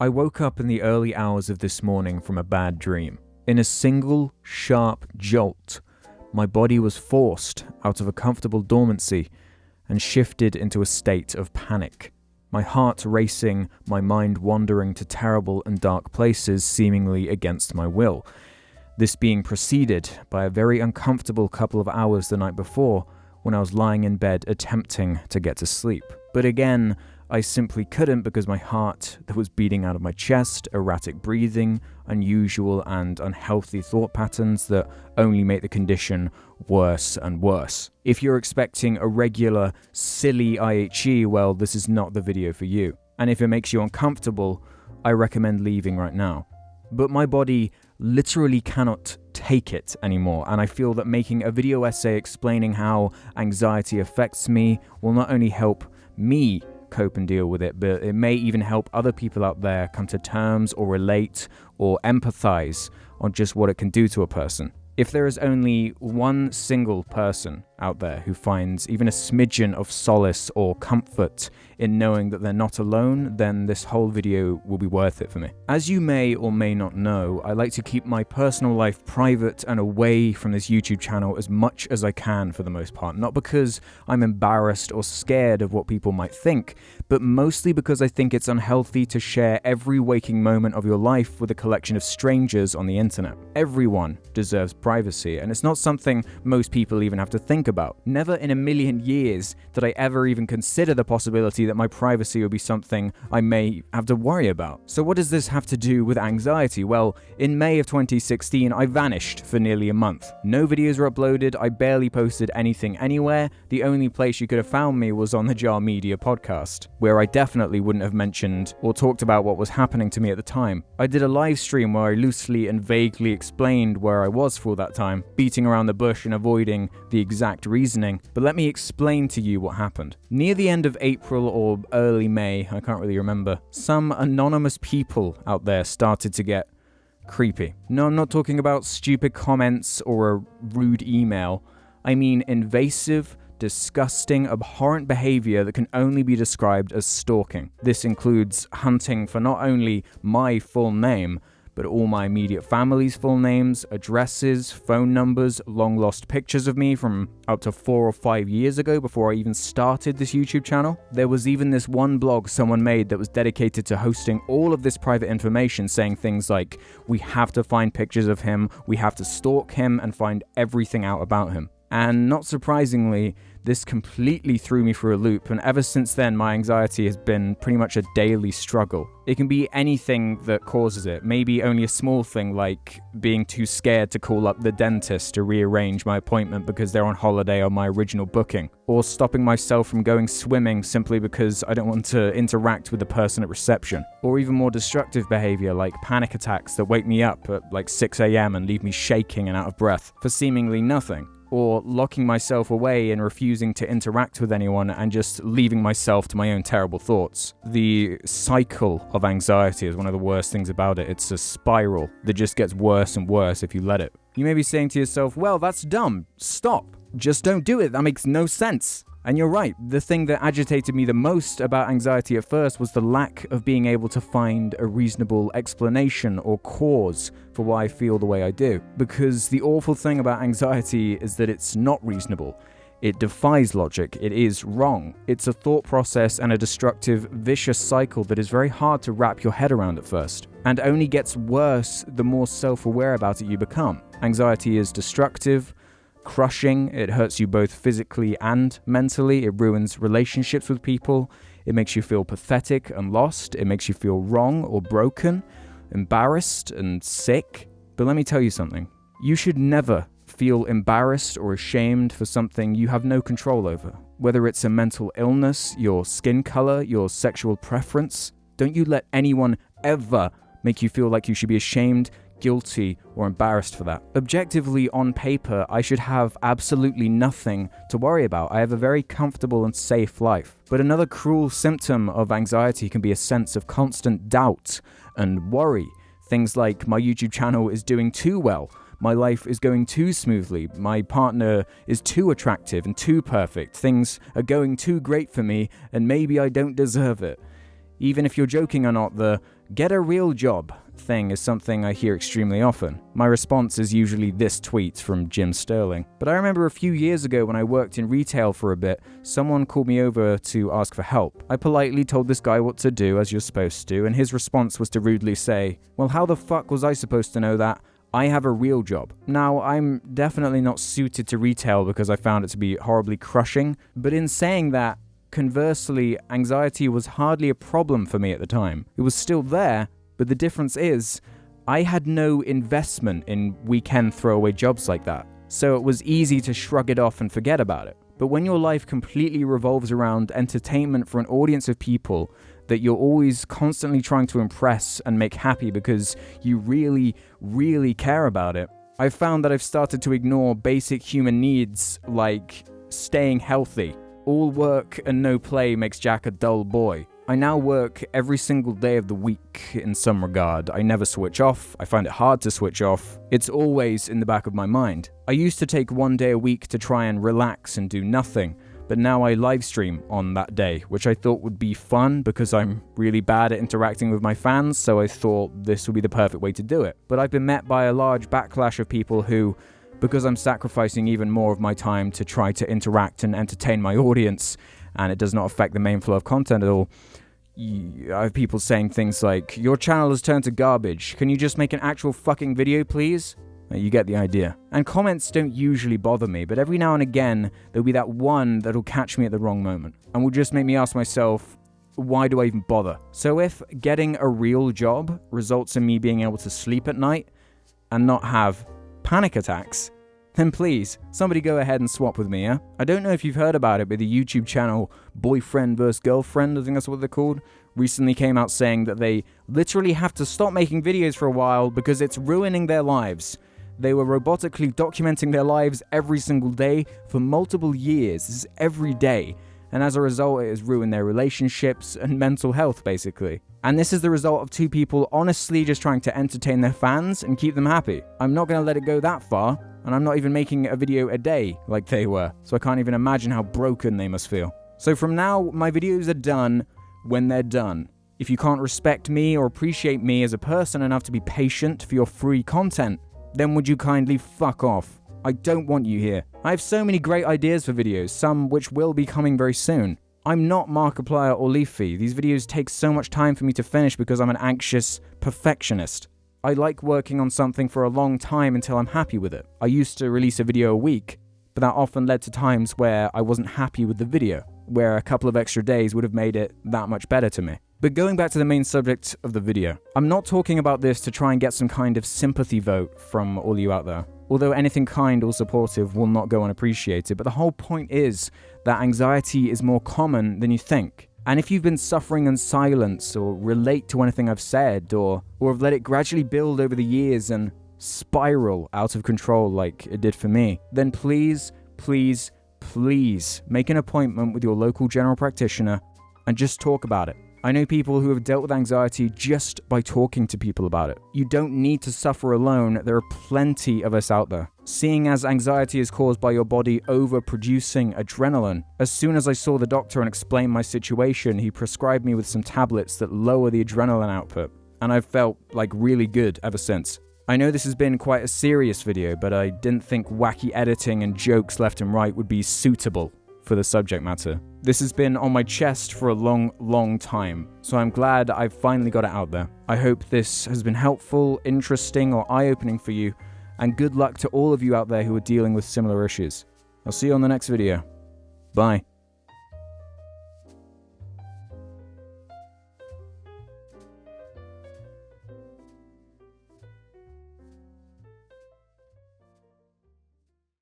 I woke up in the early hours of this morning from a bad dream. In a single, sharp jolt, my body was forced out of a comfortable dormancy and shifted into a state of panic. My heart racing, my mind wandering to terrible and dark places seemingly against my will. This being preceded by a very uncomfortable couple of hours the night before when I was lying in bed attempting to get to sleep. But again, I simply couldn't because my heart that was beating out of my chest, erratic breathing, unusual and unhealthy thought patterns that only make the condition worse and worse. If you're expecting a regular, silly IHE, well, this is not the video for you. And if it makes you uncomfortable, I recommend leaving right now. But my body literally cannot take it anymore, and I feel that making a video essay explaining how anxiety affects me will not only help me cope and deal with it, but it may even help other people out there come to terms or relate or empathize on just what it can do to a person. If there is only one single person out there who finds even a smidgen of solace or comfort in knowing that they're not alone, then this whole video will be worth it for me. As you may or may not know, I like to keep my personal life private and away from this YouTube channel as much as I can for the most part. Not because I'm embarrassed or scared of what people might think, but mostly because I think it's unhealthy to share every waking moment of your life with a collection of strangers on the internet. Everyone deserves privacy, and it's not something most people even have to think about. Never in a million years did I ever even consider the possibility that my privacy would be something I may have to worry about. So what does this have to do with anxiety? Well, in May of 2016, I vanished for nearly a month. No videos were uploaded, I barely posted anything anywhere. The only place you could have found me was on the Jar Media podcast, where I definitely wouldn't have mentioned or talked about what was happening to me at the time. I did a live stream where I loosely and vaguely explained where I was for all that time, beating around the bush and avoiding the exact reasoning, but let me explain to you what happened. Near the end of April or early May, I can't really remember, some anonymous people out there started to get creepy. No, I'm not talking about stupid comments or a rude email. I mean invasive, disgusting, abhorrent behavior that can only be described as stalking. This includes hunting for not only my full name, but all my immediate family's full names, addresses, phone numbers, long-lost pictures of me from up to 4 or 5 years ago before I even started this YouTube channel. There was even this one blog someone made that was dedicated to hosting all of this private information, saying things like, we have to find pictures of him, we have to stalk him and find everything out about him. And not surprisingly, this completely threw me for a loop, and ever since then my anxiety has been pretty much a daily struggle. It can be anything that causes it, maybe only a small thing like being too scared to call up the dentist to rearrange my appointment because they're on holiday on my original booking, or stopping myself from going swimming simply because I don't want to interact with the person at reception, or even more destructive behavior like panic attacks that wake me up at like 6 a.m. and leave me shaking and out of breath for seemingly nothing. Or locking myself away and refusing to interact with anyone and just leaving myself to my own terrible thoughts. The cycle of anxiety is one of the worst things about it. It's a spiral that just gets worse and worse if you let it. You may be saying to yourself, well, that's dumb. Stop. Just don't do it. That makes no sense. And you're right, the thing that agitated me the most about anxiety at first was the lack of being able to find a reasonable explanation or cause for why I feel the way I do. Because the awful thing about anxiety is that it's not reasonable. It defies logic. It is wrong. It's a thought process and a destructive, vicious cycle that is very hard to wrap your head around at first, and only gets worse the more self-aware about it you become. Anxiety is destructive, crushing. It hurts you both physically and mentally. It ruins relationships with people. It makes you feel pathetic and lost. It makes you feel wrong or broken, embarrassed and sick. But let me tell you something. You should never feel embarrassed or ashamed for something you have no control over. Whether it's a mental illness, your skin color, your sexual preference, don't you let anyone ever make you feel like you should be ashamed, guilty, or embarrassed for that. Objectively, on paper, I should have absolutely nothing to worry about. I have a very comfortable and safe life. But another cruel symptom of anxiety can be a sense of constant doubt and worry. Things like, my YouTube channel is doing too well, my life is going too smoothly, my partner is too attractive and too perfect, things are going too great for me, and maybe I don't deserve it. Even if you're joking or not, the "get a real job" thing is something I hear extremely often. My response is usually this tweet from Jim Sterling. But I remember a few years ago when I worked in retail for a bit, someone called me over to ask for help. I politely told this guy what to do, as you're supposed to, and his response was to rudely say, "Well, how the fuck was I supposed to know that? I have a real job." Now, I'm definitely not suited to retail because I found it to be horribly crushing, but in saying that, conversely, anxiety was hardly a problem for me at the time. It was still there, but the difference is, I had no investment in weekend throwaway jobs like that, so it was easy to shrug it off and forget about it. But when your life completely revolves around entertainment for an audience of people that you're always constantly trying to impress and make happy because you really, really care about it, I've found that I've started to ignore basic human needs like staying healthy. All work and no play makes Jack a dull boy. I now work every single day of the week in some regard. I never switch off. I find it hard to switch off. It's always in the back of my mind. I used to take one day a week to try and relax and do nothing, but now I live stream on that day, which I thought would be fun because I'm really bad at interacting with my fans, so I thought this would be the perfect way to do it. But I've been met by a large backlash of people who, because I'm sacrificing even more of my time to try to interact and entertain my audience, and it does not affect the main flow of content at all, I have people saying things like, "Your channel has turned to garbage. Can you just make an actual fucking video, please?" You get the idea. And comments don't usually bother me, but every now and again, there'll be that one that'll catch me at the wrong moment, and will just make me ask myself, why do I even bother? So if getting a real job results in me being able to sleep at night and not have panic attacks, then please, somebody go ahead and swap with me, yeah? I don't know if you've heard about it, but the YouTube channel Boyfriend vs. Girlfriend, I think that's what they're called, recently came out saying that they literally have to stop making videos for a while because it's ruining their lives. They were robotically documenting their lives every single day for multiple years. This is every day. And as a result, it has ruined their relationships and mental health, basically. And this is the result of two people honestly just trying to entertain their fans and keep them happy. I'm not going to let it go that far, and I'm not even making a video a day like they were, so I can't even imagine how broken they must feel. So from now, my videos are done when they're done. If you can't respect me or appreciate me as a person enough to be patient for your free content, then would you kindly fuck off? I don't want you here. I have so many great ideas for videos, some which will be coming very soon. I'm not Markiplier or Leafy. These videos take so much time for me to finish because I'm an anxious perfectionist. I like working on something for a long time until I'm happy with it. I used to release a video a week, but that often led to times where I wasn't happy with the video, where a couple of extra days would have made it that much better to me. But going back to the main subject of the video, I'm not talking about this to try and get some kind of sympathy vote from all you out there. Although anything kind or supportive will not go unappreciated, but the whole point is that anxiety is more common than you think. And if you've been suffering in silence or relate to anything I've said or have let it gradually build over the years and spiral out of control like it did for me, then please, please, please make an appointment with your local general practitioner and just talk about it. I know people who have dealt with anxiety just by talking to people about it. You don't need to suffer alone. There are plenty of us out there. Seeing as anxiety is caused by your body overproducing adrenaline, as soon as I saw the doctor and explained my situation, he prescribed me with some tablets that lower the adrenaline output, and I've felt like really good ever since. I know this has been quite a serious video, but I didn't think wacky editing and jokes left and right would be suitable for the subject matter. This has been on my chest for a long, long time, so I'm glad I've finally got it out there. I hope this has been helpful, interesting, or eye-opening for you, and good luck to all of you out there who are dealing with similar issues. I'll see you on the next video. Bye.